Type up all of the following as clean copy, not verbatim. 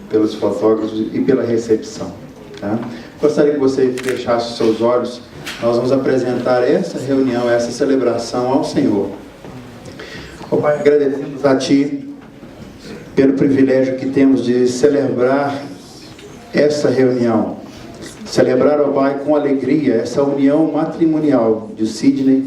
pelos fotógrafos e pela recepção. Tá? Gostaria que você fechasse os seus olhos. Nós vamos apresentar essa reunião, essa celebração ao Senhor. Ó Pai, agradecemos a Ti pelo privilégio que temos de celebrar essa reunião. Celebrar, ó Pai, com alegria essa união matrimonial de Sidney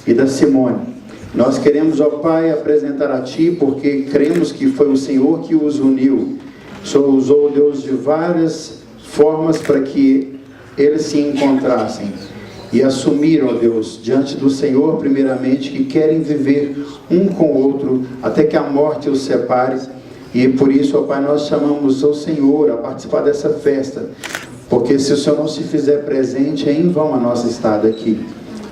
e da Simone. Nós queremos, ó Pai, apresentar a Ti porque cremos que foi o Senhor que os uniu. O Senhor usou, Deus, de várias formas para que eles se encontrassem e assumiram, ó Deus, diante do Senhor, primeiramente, que querem viver um com o outro até que a morte os separe. E por isso, ó Pai, nós chamamos o Senhor a participar dessa festa, porque se o Senhor não se fizer presente, é em vão a nossa estada aqui.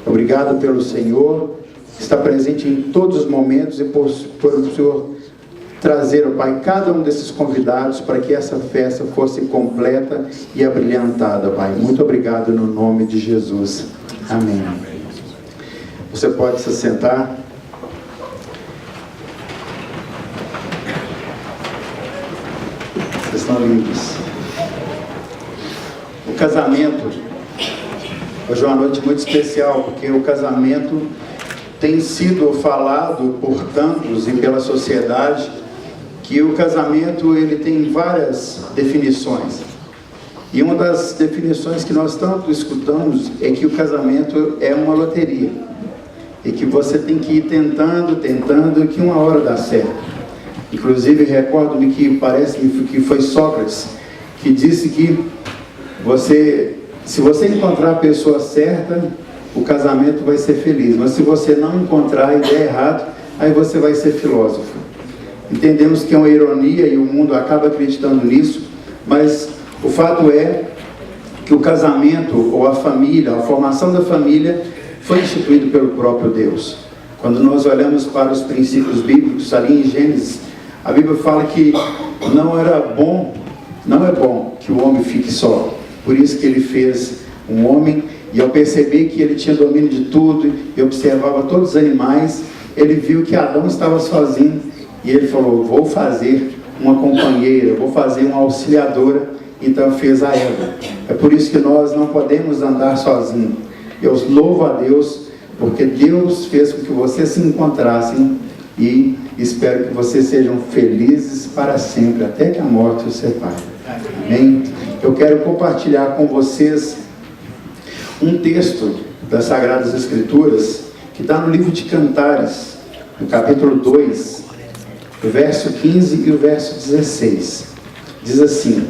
Obrigado pelo Senhor, que está presente em todos os momentos, e por o Senhor trazer, ó Pai, cada um desses convidados para que essa festa fosse completa e abrilhantada, Pai. Muito obrigado no nome de Jesus. Amém. Você pode se sentar. Vocês estão lindos. O casamento, hoje é uma noite muito especial, porque o casamento tem sido falado por tantos e pela sociedade, que o casamento ele tem várias definições. E uma das definições que nós tanto escutamos é que o casamento é uma loteria. E que você tem que ir tentando, e que uma hora dá certo. Inclusive, recordo-me que parece que foi Sócrates que disse que se você encontrar a pessoa certa, o casamento vai ser feliz. Mas se você não encontrar e der errado, aí você vai ser filósofo. Entendemos que é uma ironia e o mundo acaba acreditando nisso, mas o fato é que o casamento ou a família, a formação da família foi instituído pelo próprio Deus. Quando nós olhamos para os princípios bíblicos, ali em Gênesis, a Bíblia fala que não é bom que o homem fique só. Por isso que ele fez um homem, e ao perceber que ele tinha domínio de tudo e observava todos os animais, ele viu que Adão estava sozinho. E ele falou, vou fazer uma companheira, vou fazer uma auxiliadora. Então fez a Eva. É por isso que nós não podemos andar sozinhos. Eu louvo a Deus, porque Deus fez com que vocês se encontrassem. E espero que vocês sejam felizes para sempre, até que a morte os separe. Amém? Eu quero compartilhar com vocês um texto das Sagradas Escrituras, que está no livro de Cantares, no capítulo 2, o verso 15 e o verso 16. Diz assim: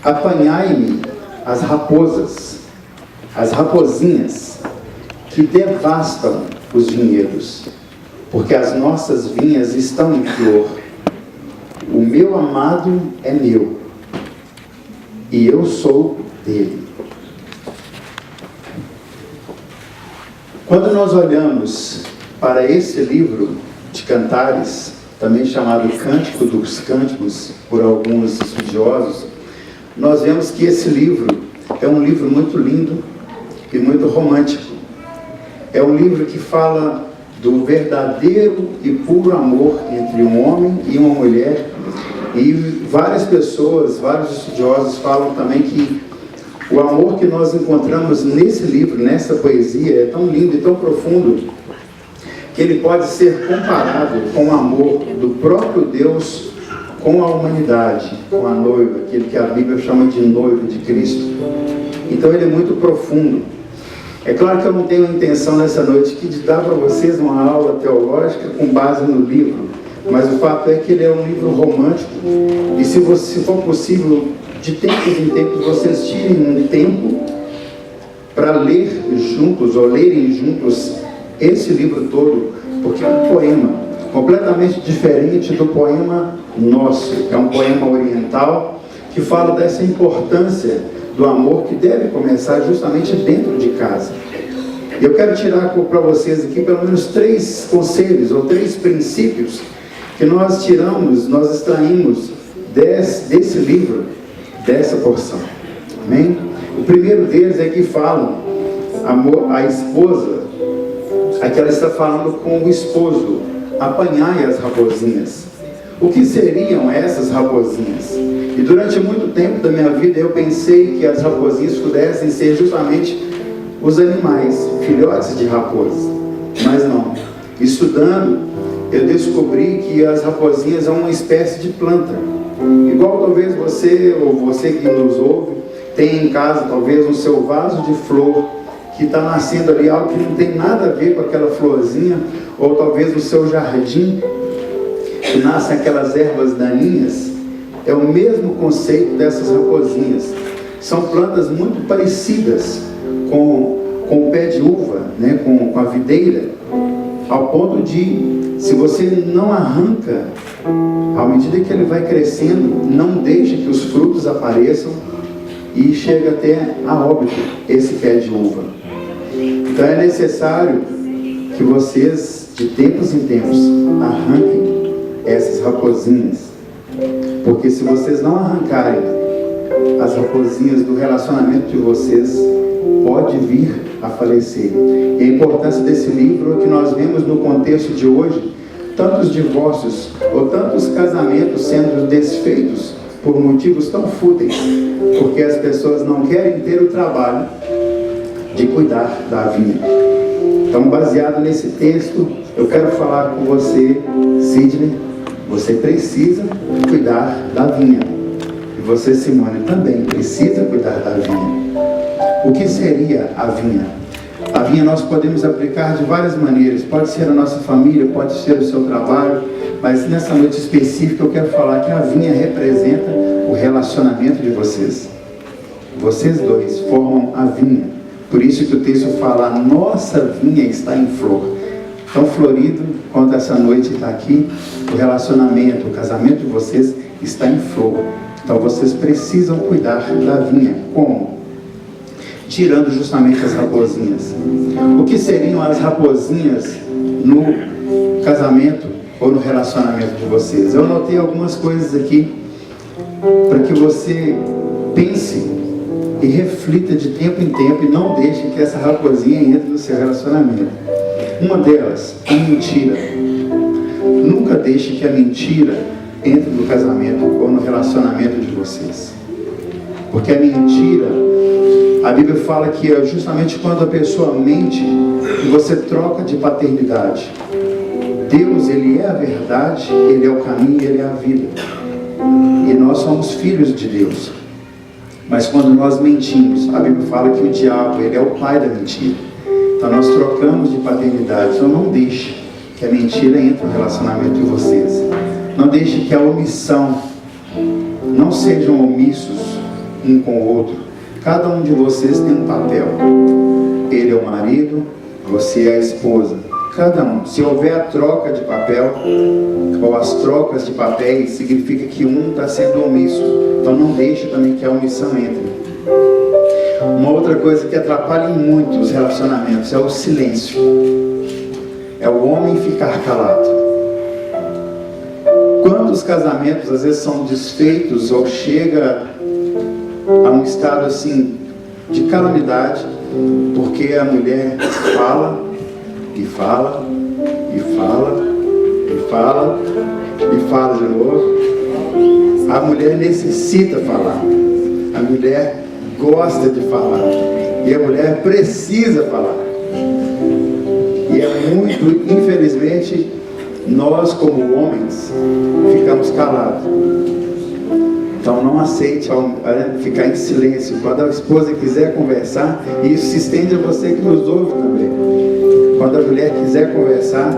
apanhai-me as raposas, as rapozinhas, que devastam os vinhedos, porque as nossas vinhas estão em flor. O meu amado é meu, e eu sou dele. Quando nós olhamos para esse livro de Cantares, também chamado Cântico dos Cânticos por alguns estudiosos, nós vemos que esse livro é um livro muito lindo e muito romântico. É um livro que fala do verdadeiro e puro amor entre um homem e uma mulher. E várias pessoas, vários estudiosos falam também que o amor que nós encontramos nesse livro, nessa poesia, é tão lindo e tão profundo, que ele pode ser comparado com o amor do próprio Deus com a humanidade, com a noiva, aquele que a Bíblia chama de noiva de Cristo. Então ele é muito profundo. É claro que eu não tenho a intenção nessa noite de dar para vocês uma aula teológica com base no livro, mas o fato é que ele é um livro romântico, e se for possível, de tempos em tempos, vocês tirem um tempo para ler juntos, ou lerem juntos, esse livro todo, porque é um poema completamente diferente do poema nosso. É um poema oriental que fala dessa importância do amor que deve começar justamente dentro de casa. Eu quero tirar para vocês aqui pelo menos 3 conselhos ou 3 princípios que nós tiramos, nós extraímos desse livro, dessa porção. Amém? O primeiro deles é que falam a esposa. Aqui ela está falando com o esposo: apanhai as rapozinhas. O que seriam essas raposinhas? E durante muito tempo da minha vida eu pensei que as raposinhas pudessem ser justamente os animais, filhotes de raposa. Mas não. Estudando, eu descobri que as raposinhas são uma espécie de planta. Igual talvez você, ou você que nos ouve, tem em casa talvez no seu vaso de flor, que está nascendo ali algo que não tem nada a ver com aquela florzinha, ou talvez no seu jardim, que nascem aquelas ervas daninhas. É o mesmo conceito dessas raposinhas. São plantas muito parecidas com o pé de uva, né? com a videira, ao ponto de, se você não arranca, à medida que ele vai crescendo, não deixa que os frutos apareçam e chega até a óbito esse pé de uva. Então é necessário que vocês, de tempos em tempos, arranquem essas raposinhas, porque se vocês não arrancarem as raposinhas do relacionamento de vocês, pode vir a falecer. E a importância desse livro é que nós vemos no contexto de hoje, tantos divórcios ou tantos casamentos sendo desfeitos por motivos tão fúteis, porque as pessoas não querem ter o trabalho de cuidar da vinha. Então, baseado nesse texto, eu quero falar com você, Sidney. Você precisa cuidar da vinha. E você, Simone, também precisa cuidar da vinha. O que seria a vinha? A vinha nós podemos aplicar de várias maneiras. Pode ser a nossa família, pode ser o seu trabalho, mas nessa noite específica eu quero falar que a vinha representa o relacionamento de vocês. Vocês dois formam a vinha. Por isso que o texto fala, a nossa vinha está em flor. Tão florido quanto essa noite está aqui, o relacionamento, o casamento de vocês está em flor. Então vocês precisam cuidar da vinha. Como? Tirando justamente as raposinhas. O que seriam as raposinhas no casamento ou no relacionamento de vocês? Eu anotei algumas coisas aqui para que você pense e reflita de tempo em tempo e não deixe que essa raposinha entre no seu relacionamento. Uma delas, a mentira. Nunca deixe que a mentira entre no casamento ou no relacionamento de vocês. Porque a mentira, a Bíblia fala que é justamente quando a pessoa mente que você troca de paternidade. Deus, Ele é a verdade, Ele é o caminho, Ele é a vida. E nós somos filhos de Deus. Mas quando nós mentimos, a Bíblia fala que o diabo, ele é o pai da mentira. Então nós trocamos de paternidade. Então não deixe que a mentira entre no relacionamento de vocês. Não deixe que a omissão, não sejam omissos um com o outro. Cada um de vocês tem um papel. Ele é o marido, você é a esposa. Cada um. Se houver a troca de papel, ou as trocas de papéis, significa que um está sendo omisso. Então não deixe também que a omissão entre. Uma outra coisa que atrapalha muito os relacionamentos é o silêncio. É o homem ficar calado. Quantos casamentos às vezes são desfeitos ou chega a um estado assim de calamidade, porque a mulher fala e fala e fala e fala e fala de novo. A mulher necessita falar. A mulher gosta de falar. E a mulher precisa falar. E é muito, infelizmente, nós como homens ficamos calados. Então não aceite ficar em silêncio. Quando a esposa quiser conversar, e isso se estende a você que nos ouve também. Quando a mulher quiser conversar,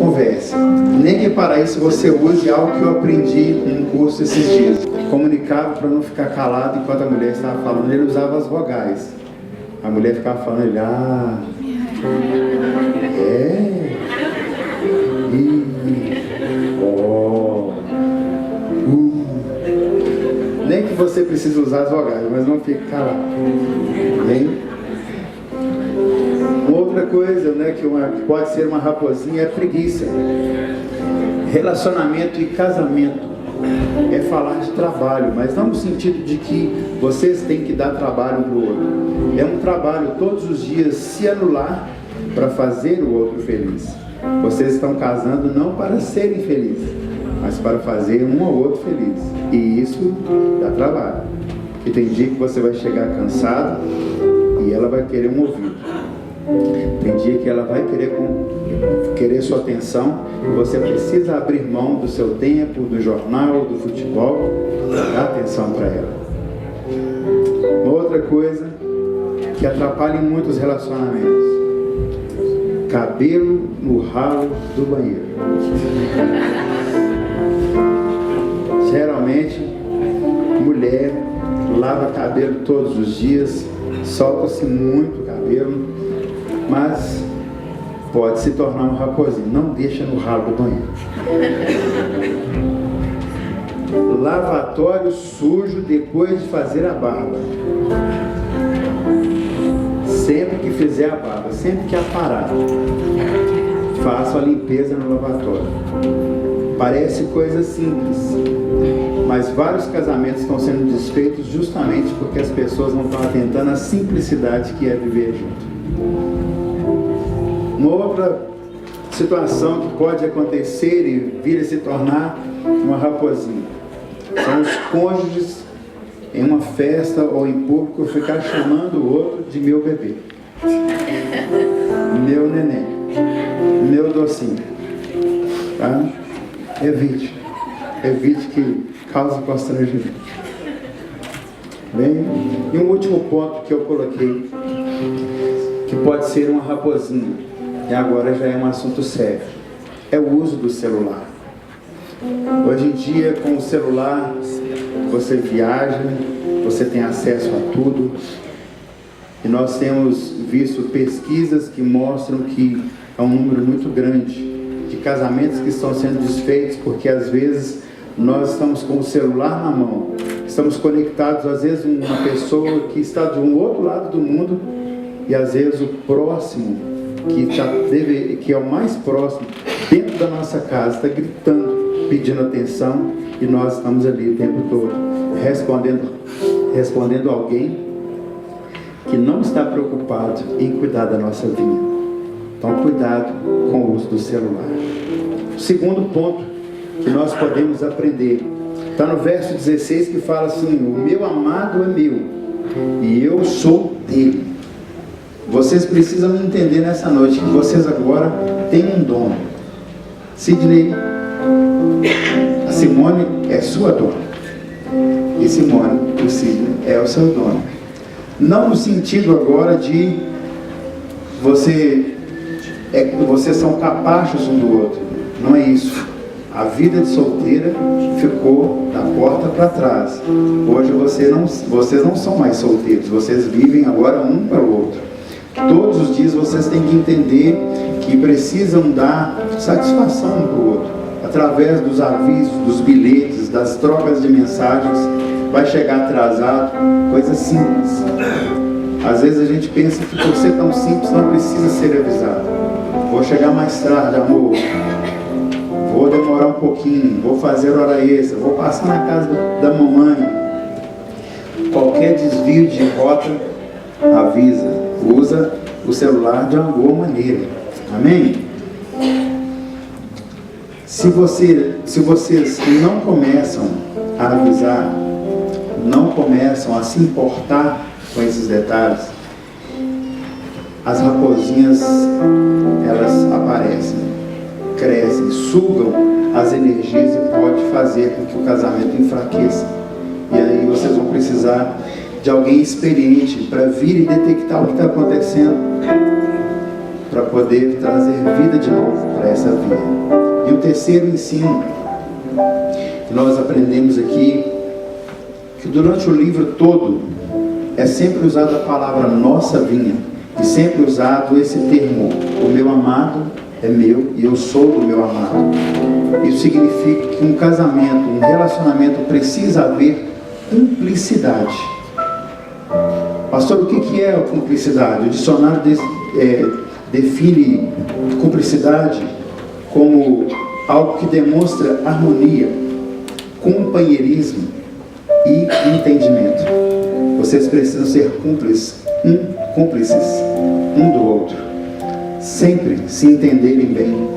converse. Nem que para isso você use algo que eu aprendi num curso esses dias. Comunicava para não ficar calado enquanto a mulher estava falando. Ele usava as vogais. A mulher ficava falando, ele, Nem que você precise usar as vogais, mas não fique calado. Bem? Uma outra coisa, né, que pode ser uma raposinha é preguiça. Relacionamento e casamento é falar de trabalho, mas não no sentido de que vocês têm que dar trabalho um para o outro. É um trabalho todos os dias se anular para fazer o outro feliz. Vocês estão casando não para serem felizes, mas para fazer um ou outro feliz. E isso dá trabalho. Porque tem dia que você vai chegar cansado e ela vai querer um ouvido. Tem dia que ela vai querer sua atenção e você precisa abrir mão do seu tempo, do jornal, do futebol, dar atenção para ela. Uma outra coisa que atrapalha muito os relacionamentos: cabelo no ralo do banheiro. Geralmente, mulher lava cabelo todos os dias, solta-se muito cabelo, mas pode se tornar um raposinho. Não deixa no ralo do banheiro. Lavatório sujo depois de fazer a barba. Sempre que fizer a barba, sempre que aparar, faça a limpeza no lavatório. Parece coisa simples, mas vários casamentos estão sendo desfeitos justamente porque as pessoas não estão atentando à simplicidade que é viver junto. Uma outra situação que pode acontecer e vir a se tornar uma raposinha são os cônjuges em uma festa ou em público ficar chamando o outro de meu bebê, meu neném, meu docinho, tá? Evite que cause constrangimento. Bem, e um último ponto que eu coloquei, que pode ser uma raposinha, e agora já é um assunto sério, é o uso do celular. Hoje em dia, com o celular, você viaja, você tem acesso a tudo, e nós temos visto pesquisas que mostram que há um número muito grande de casamentos que estão sendo desfeitos porque às vezes nós estamos com o celular na mão, estamos conectados às vezes a uma pessoa que está de um outro lado do mundo e às vezes o próximo que é o mais próximo dentro da nossa casa está gritando, pedindo atenção, e nós estamos ali o tempo todo respondendo alguém que não está preocupado em cuidar da nossa vida. Então, cuidado com o uso do celular. O segundo ponto que nós podemos aprender está no verso 16, que fala assim: o meu amado é meu e eu sou dele. Vocês precisam entender nessa noite que vocês agora têm um dono. Sidney, a Simone é sua dona. E Simone, o Sidney, é o seu dono. Não no sentido agora de vocês são capachos um do outro. Não é isso. A vida de solteira ficou da porta para trás. Hoje vocês não são mais solteiros. Vocês vivem agora um para o outro. Todos os dias vocês têm que entender que precisam dar satisfação um para o outro. Através dos avisos, dos bilhetes, das trocas de mensagens. Vai chegar atrasado, coisa simples. Às vezes a gente pensa que por ser tão simples não precisa ser avisado. Vou chegar mais tarde, amor. Vou demorar um pouquinho, vou fazer hora extra, vou passar na casa da mamãe. Qualquer desvio de rota, avisa. Usa o celular de uma boa maneira. Amém? Se vocês não começam a avisar, não começam a se importar com esses detalhes, as raposinhas, elas aparecem, crescem, sugam as energias e pode fazer com que o casamento enfraqueça. E aí vocês vão precisar de alguém experiente para vir e detectar o que está acontecendo, para poder trazer vida de novo para essa vida. E o terceiro ensino que nós aprendemos aqui, que durante o livro todo é sempre usada a palavra nossa vinha, e sempre usado esse termo: o meu amado é meu e eu sou do meu amado. Isso significa que um casamento, um relacionamento precisa haver cumplicidade. Pastor, o que é a cumplicidade? O dicionário define cumplicidade como algo que demonstra harmonia, companheirismo e entendimento. Vocês precisam ser cúmplices um do outro, sempre se entenderem bem,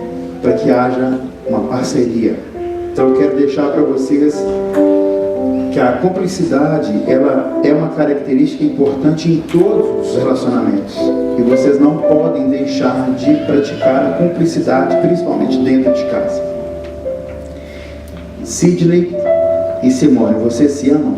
para que haja uma parceria, Então eu quero deixar para vocês que a cumplicidade, ela é uma característica importante em todos os relacionamentos. E vocês não podem deixar de praticar a cumplicidade, principalmente dentro de casa. Sidney e Simone, vocês se amam?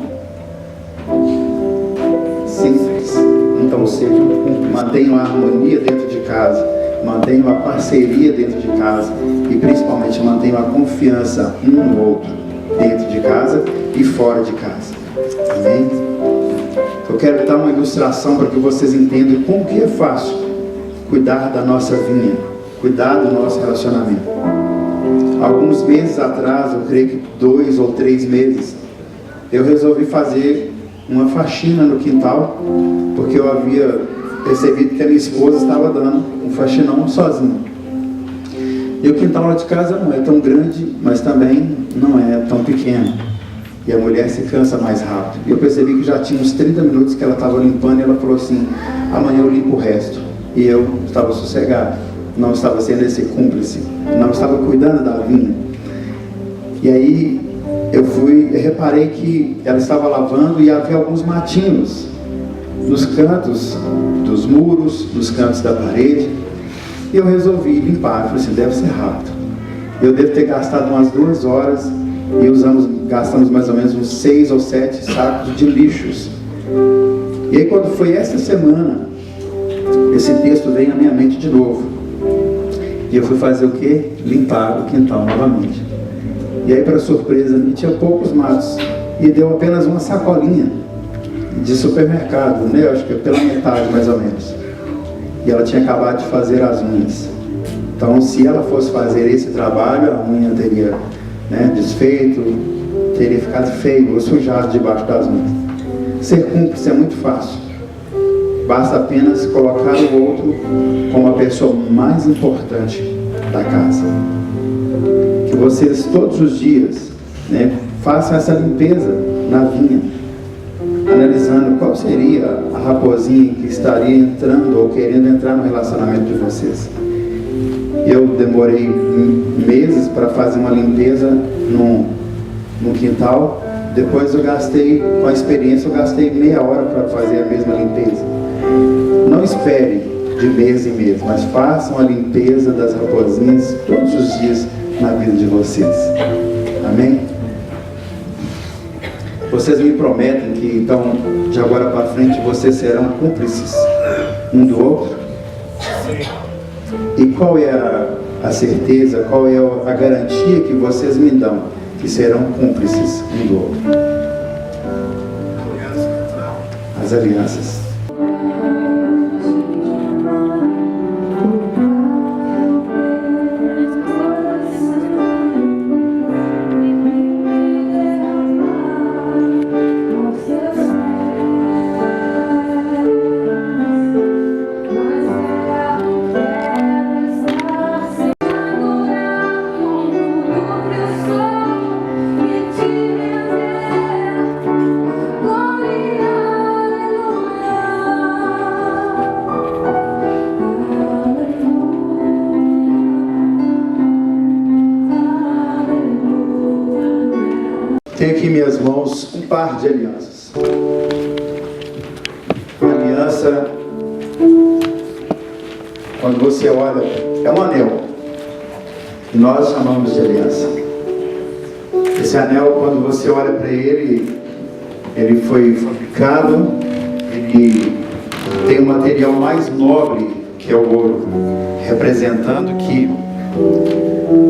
Simples. Então sejam cúmplices. Mantenham a harmonia dentro de casa. Mantenham a parceria dentro de casa. E principalmente mantenham a confiança um no outro dentro de casa e fora de casa. Amém? Eu quero dar uma ilustração para que vocês entendam como que é fácil cuidar da nossa vinha, cuidar do nosso relacionamento. Alguns meses atrás, eu creio que 2 ou 3 meses, eu resolvi fazer uma faxina no quintal, porque eu havia percebido que a minha esposa estava dando um faxinão sozinha. E o quintal lá de casa não é tão grande, mas também não é tão pequeno. E a mulher se cansa mais rápido. E eu percebi que já tinha uns 30 minutos que ela estava limpando e ela falou assim: amanhã eu limpo o resto. E eu estava sossegado, não estava sendo esse cúmplice, não estava cuidando da vinha. E aí eu reparei que ela estava lavando e havia alguns matinhos nos cantos dos muros, nos cantos da parede. E eu resolvi limpar. Eu falei assim: deve ser rápido. Eu devo ter gastado umas 2 horas e gastamos mais ou menos uns 6 ou 7 sacos de lixos. E aí quando foi essa semana, esse texto veio na minha mente de novo. E eu fui fazer o quê? Limpar o quintal novamente. E aí, para surpresa, tinha poucos matos. E deu apenas uma sacolinha de supermercado, né? Eu acho que pela metade mais ou menos. E ela tinha acabado de fazer as unhas. Então, se ela fosse fazer esse trabalho, a unha teria, né, desfeito, teria ficado feio ou sujado debaixo das unhas. Ser cúmplice é muito fácil. Basta apenas colocar o outro como a pessoa mais importante da casa. Que vocês todos os dias, né, façam essa limpeza na vinha, analisando qual seria a raposinha que estaria entrando ou querendo entrar no relacionamento de vocês. Eu demorei meses para fazer uma limpeza no quintal. Depois com a experiência, eu gastei meia hora para fazer a mesma limpeza. Não espere de mês em mês, mas façam a limpeza das raposinhas todos os dias na vida de vocês. Amém? Vocês me prometem que então, de agora para frente, vocês serão cúmplices um do outro? E qual é a certeza, qual é a garantia que vocês me dão que serão cúmplices um do outro? As alianças. Tenho aqui em minhas mãos um par de alianças. A aliança, quando você olha, é um anel. E nós chamamos de aliança. Esse anel, quando você olha para ele, ele foi fabricado, ele tem um material mais nobre que é o ouro, representando que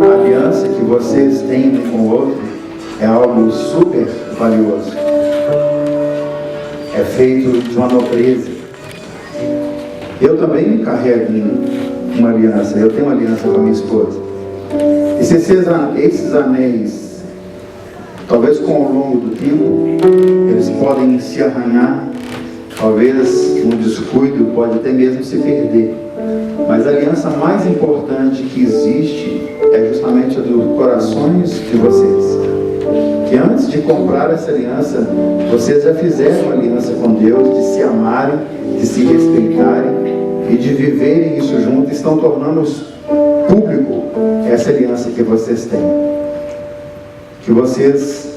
a aliança que vocês têm um com o outro é algo super valioso. É feito de uma nobreza. Eu também carrego uma aliança. Eu tenho uma aliança com a minha esposa. E se esses anéis, talvez com o longo do tempo, eles podem se arranhar. Talvez um descuido pode até mesmo se perder. Mas a aliança mais importante que existe é justamente a dos corações de vocês. Que antes de comprar essa aliança, vocês já fizeram uma aliança com Deus, de se amarem, de se respeitarem e de viverem isso juntos, estão tornando público essa aliança que vocês têm. que vocês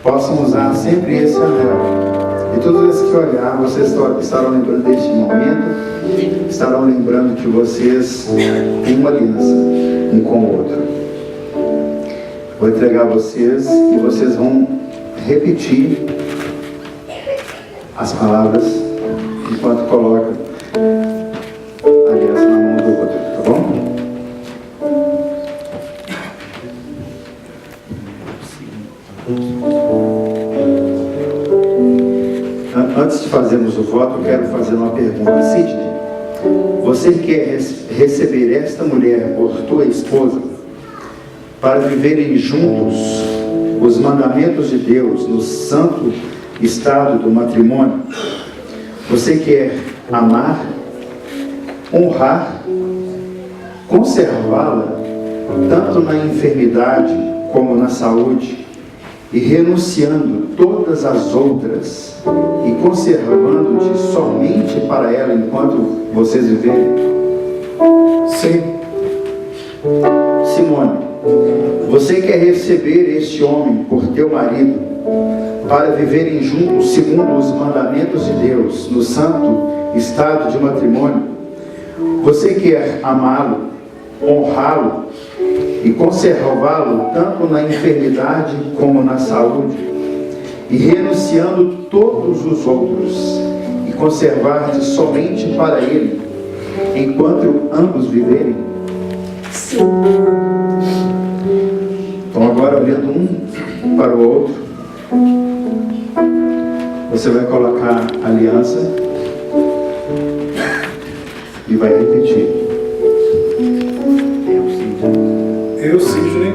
possam usar sempre esse anel. E todas as vezes que olhar, vocês estarão lembrando deste momento, estarão lembrando que vocês têm uma aliança um com o outro. Vou entregar a vocês e vocês vão repetir as palavras enquanto colocam a aliança na mão do outro, tá bom? Antes de fazermos o voto, eu quero fazer uma pergunta. Sidney, você quer receber esta mulher por tua esposa para viverem juntos os mandamentos de Deus no santo estado do matrimônio? Você quer amar, honrar, conservá-la tanto na enfermidade como na saúde, e renunciando todas as outras e conservando-te somente para ela enquanto vocês viverem? Sim. Simone, você quer receber este homem por teu marido para viverem juntos segundo os mandamentos de Deus no santo estado de matrimônio? Você quer amá-lo, honrá-lo e conservá-lo tanto na enfermidade como na saúde, e renunciando todos os outros, e conservar-te somente para ele, enquanto ambos viverem? Sim. Então agora, olhando um para o outro, você vai colocar a aliança e vai repetir. Eu, Sidney,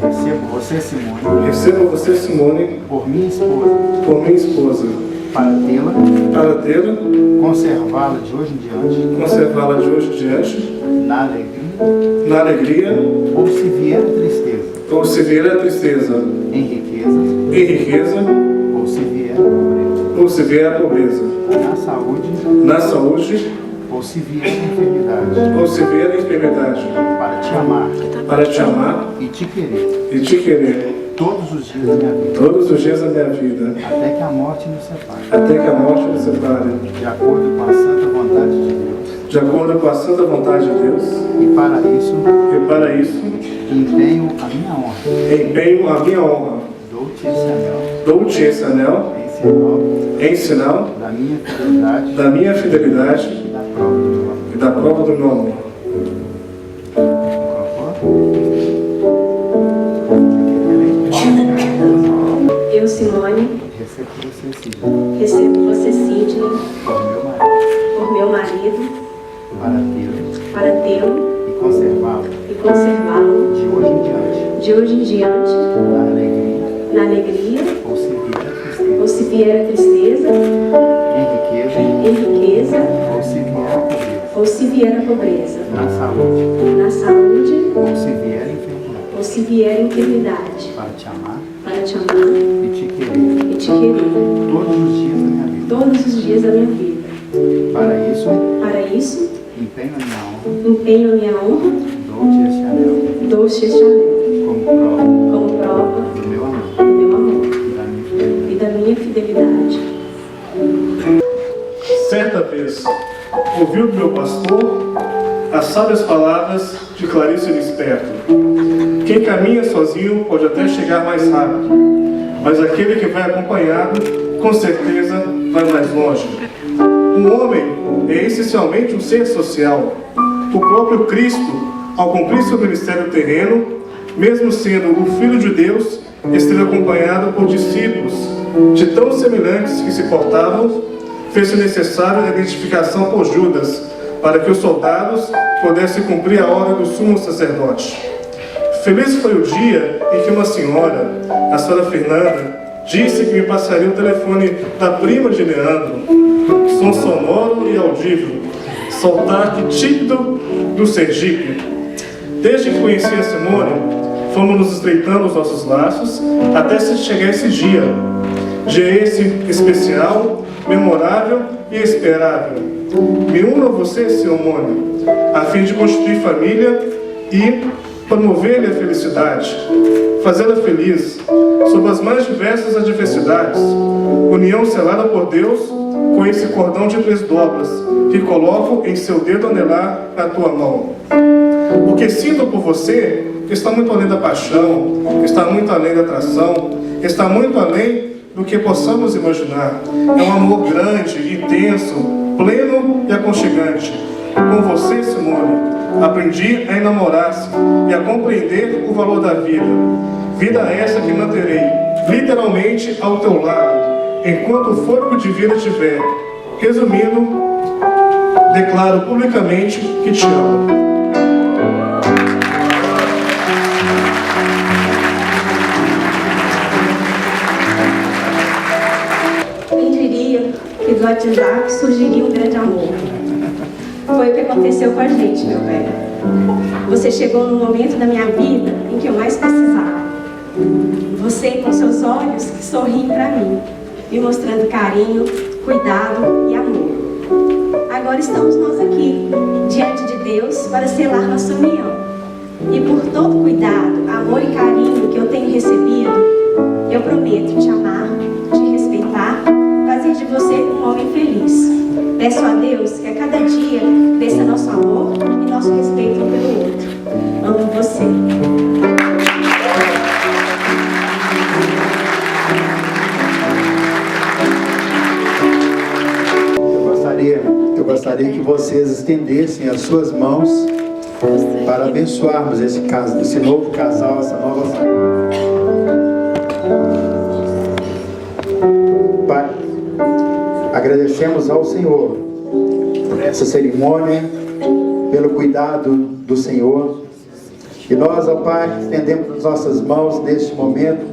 Recebo você, Simone, recebo você, Simone, por minha esposa, para tê-la, conservá-la de hoje em diante, conservá-la de hoje em diante, na alegria, na ou se vier a tristeza, ou se vier a tristeza, em riqueza, em riqueza, ou se vier a pobreza, ou se vier a pobreza, na saúde, ou se vier a enfermidade, ou se vier a enfermidade, para te amar e te querer todos os dias da minha vida, até que a morte nos separe, de acordo com a santa vontade de Deus, e para isso, empenho a minha honra, dou-te esse anel, em sinal da minha fidelidade e da prova do meu amor. Eu, Simone, recebo você, Sidney, por meu marido, para tê-lo e conservá-lo de hoje em diante, na alegria, ou se vier a tristeza, em riqueza, ou se vier a pobreza, na saúde, ou se vier a enfermidade, para te amar e te querer todos os dias da minha vida. Para isso, empenho a minha honra, dou-te este anel, como prova do meu amor e da minha fidelidade. Certa vez, ouviu do meu pastor as sábias palavras de Clarice Lispector. Quem caminha sozinho pode até chegar mais rápido, mas aquele que vai acompanhado, com certeza, vai mais longe. Um homem é essencialmente um ser social. O próprio Cristo, ao cumprir seu ministério terreno, mesmo sendo o Filho de Deus, esteve acompanhado por discípulos de tão semelhantes que se portavam, fez-se necessário a identificação por Judas, para que os soldados pudessem cumprir a ordem do sumo sacerdote. Feliz foi o dia em que uma senhora, a senhora Fernanda, disse que me passaria o telefone da prima de Leandro. Som sonoro e audível, sotaque típico do Sergipe. Desde que conheci a Simone, fomos nos estreitando os nossos laços até se chegar esse dia. Dia esse especial, memorável e esperável. Me uno a você, Simone, a fim de constituir família e promover-lhe a felicidade, fazê-la feliz, sob as mais diversas adversidades, união selada por Deus com esse cordão de 3 dobras, que coloco em seu dedo anelar na tua mão. O que sinto por você está muito além da paixão, está muito além da atração, está muito além do que possamos imaginar. É um amor grande, intenso, pleno e aconchegante. Com você, Simone, aprendi a enamorar-se e a compreender o valor da vida. Vida essa que manterei, literalmente, ao teu lado, enquanto o fôlego de vida tiver. Resumindo, declaro publicamente que te amo. Que do WhatsApp surgiria um grande amor. Foi o que aconteceu com a gente, meu velho. Você chegou no momento da minha vida em que eu mais precisava. Você com seus olhos que sorriem para mim, me mostrando carinho, cuidado e amor. Agora estamos nós aqui, diante de Deus, para selar nossa união. E por todo cuidado, amor e carinho que eu tenho recebido, eu prometo te amar, te respeitar, fazer de você um homem feliz. Peço a Deus que a cada dia cresça nosso amor e nosso respeito um pelo outro. Amo você. Eu gostaria que vocês estendessem as suas mãos para abençoarmos esse novo casal, essa nova família. Pai, agradecemos ao Senhor por essa cerimônia, pelo cuidado do Senhor. E nós, ó Pai, estendemos as nossas mãos neste momento,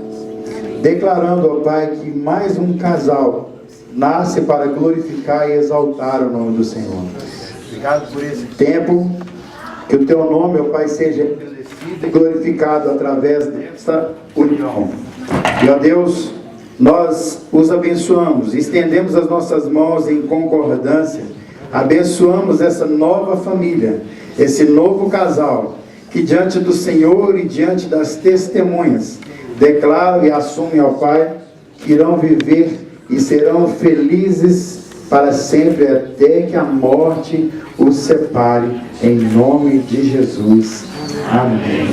declarando, ó Pai, que mais um casal nasce para glorificar e exaltar o nome do Senhor. Obrigado por esse tempo, que o Teu nome, ó Pai, seja engrandecido e glorificado através dessa união. E, ó Deus, nós os abençoamos, estendemos as nossas mãos em concordância, abençoamos essa nova família, esse novo casal, que diante do Senhor e diante das testemunhas, declaram e assumem ao Pai, que irão viver e serão felizes para sempre, até que a morte os separe, em nome de Jesus. Amém.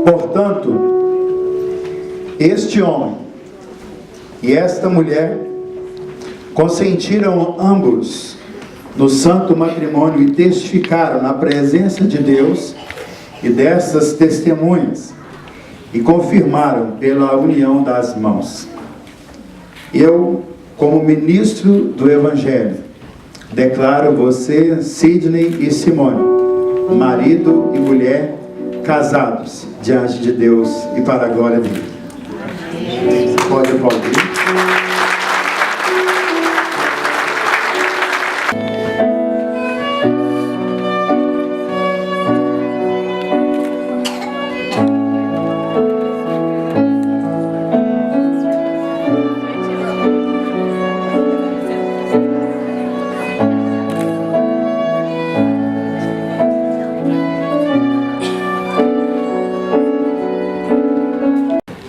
Portanto, este homem e esta mulher consentiram ambos no santo matrimônio e testificaram na presença de Deus e dessas testemunhas e confirmaram pela união das mãos. Eu, como ministro do Evangelho, declaro você, Sidney e Simone, marido e mulher, casados diante de Deus e para a glória dele. Pode aplaudir.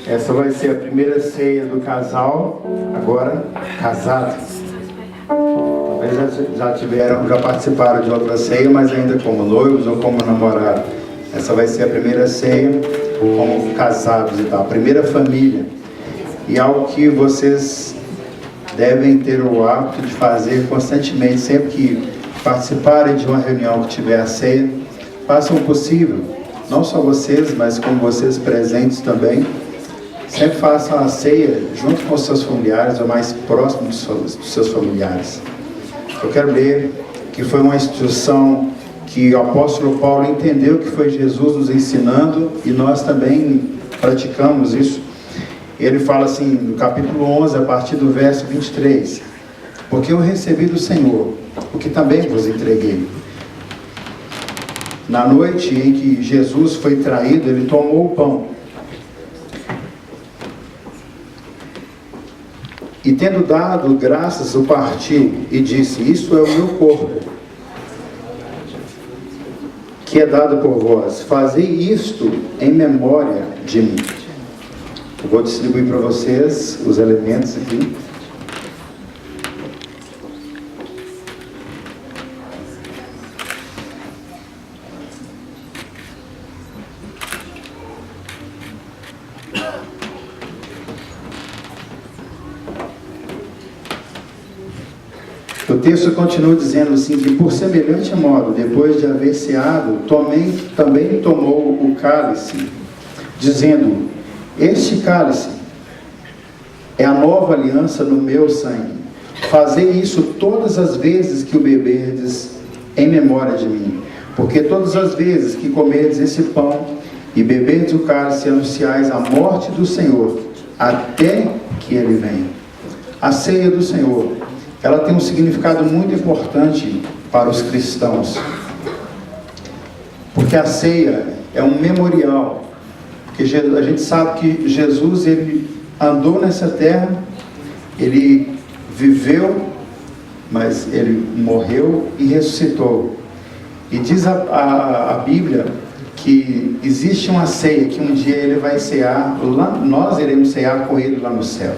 Essa vai ser a primeira ceia do casal, agora casados. Talvez já participaram de outra ceia, mas ainda como noivos ou como namorados. Essa vai ser a primeira ceia como casados e tal, a primeira família. E algo que vocês devem ter o hábito de fazer constantemente, sempre que participarem de uma reunião que tiver a ceia, façam o possível, não só vocês, mas como vocês presentes também, sempre façam a ceia junto com os seus familiares, ou mais próximo dos seus familiares. Eu quero ler que foi uma instrução que o apóstolo Paulo entendeu que foi Jesus nos ensinando, e nós também praticamos isso. Ele fala assim, no capítulo 11, a partir do verso 23, porque eu recebi do Senhor o que também vos entreguei. Na noite em que Jesus foi traído, ele tomou o pão. E tendo dado graças, o partiu e disse: isto é o meu corpo, que é dado por vós. Fazei isto em memória de mim. Eu vou distribuir para vocês os elementos aqui. O texto continua dizendo assim, que por semelhante modo, depois de haver ceado, também tomou o cálice, dizendo: este cálice é a nova aliança no meu sangue. Fazei isso todas as vezes que o beberdes em memória de mim. Porque todas as vezes que comerdes esse pão e beberdes o cálice, anunciais a morte do Senhor, até que Ele venha. A ceia do Senhor, ela tem um significado muito importante para os cristãos, porque a ceia é um memorial, porque a gente sabe que Jesus, ele andou nessa terra, ele viveu, mas ele morreu e ressuscitou, e diz a Bíblia que existe uma ceia, que um dia ele vai cear, nós iremos cear com ele lá no céu.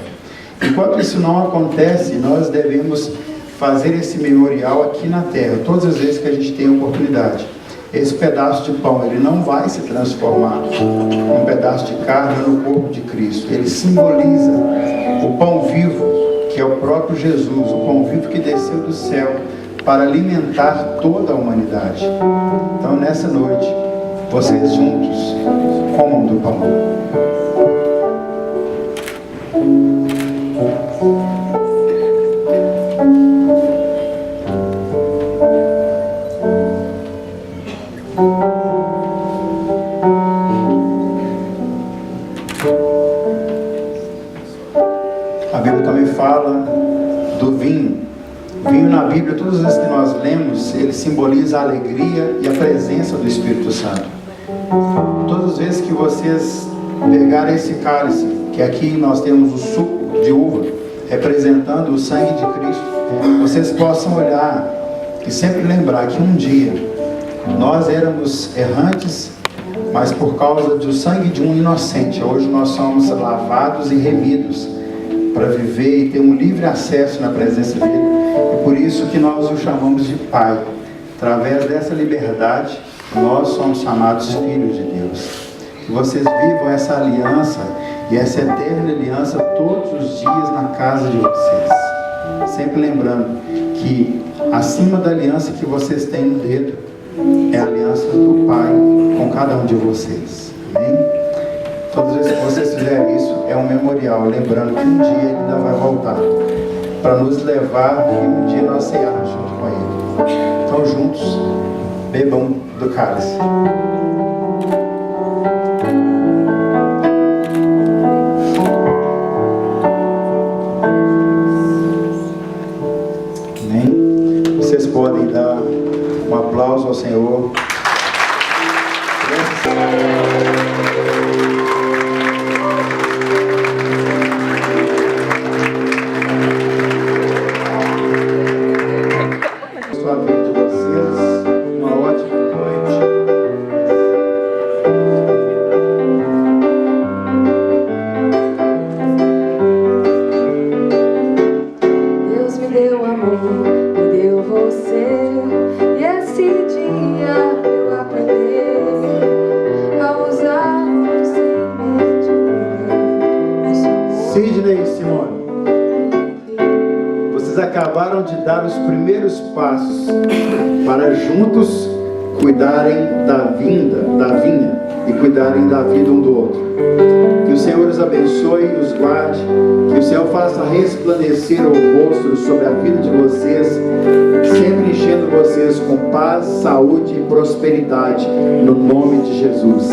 Enquanto isso não acontece, nós devemos fazer esse memorial aqui na terra, todas as vezes que a gente tem oportunidade. Esse pedaço de pão, ele não vai se transformar num pedaço de carne no corpo de Cristo. Ele simboliza o pão vivo, que é o próprio Jesus, o pão vivo que desceu do céu para alimentar toda a humanidade. Então, nessa noite, vocês juntos comam do pão. A Bíblia também fala do vinho. O vinho na Bíblia, todas as vezes que nós lemos, ele simboliza a alegria e a presença do Espírito Santo. Todas as vezes que vocês pegarem esse cálice, que aqui nós temos o suco de uva, representando o sangue de Cristo, vocês possam olhar e sempre lembrar que um dia nós éramos errantes, mas por causa do sangue de um inocente, hoje nós somos lavados e remidos para viver e ter um livre acesso na presença dele. E por isso que nós o chamamos de Pai. Através dessa liberdade, nós somos chamados filhos de Deus. Que vocês vivam essa aliança e essa eterna aliança todos os dias na casa de vocês. Sempre lembrando que acima da aliança que vocês têm no dedo, é a aliança do Pai com cada um de vocês. Amém? Todas as vezes que vocês fizerem isso, é um memorial, lembrando que um dia Ele ainda vai voltar para nos levar e um dia nós cearmos junto com Ele. Então, juntos, bebam do cálice. Amém? Vocês podem dar um aplauso ao Senhor. Sua vida de vocês, uma ótima noite. Deus me deu amor, me deu você, e esse dia eu aprendi a usar sem medida. Sidney e Simone, vocês acabaram de dar os primeiros passos para juntos cuidarem da vinha e cuidarem da vida um do outro. Que o Senhor os abençoe e os guarde, que o Senhor faça resplandecer o rosto sobre a vida de vocês, sempre enchendo vocês com paz, saúde e prosperidade, no nome de Jesus.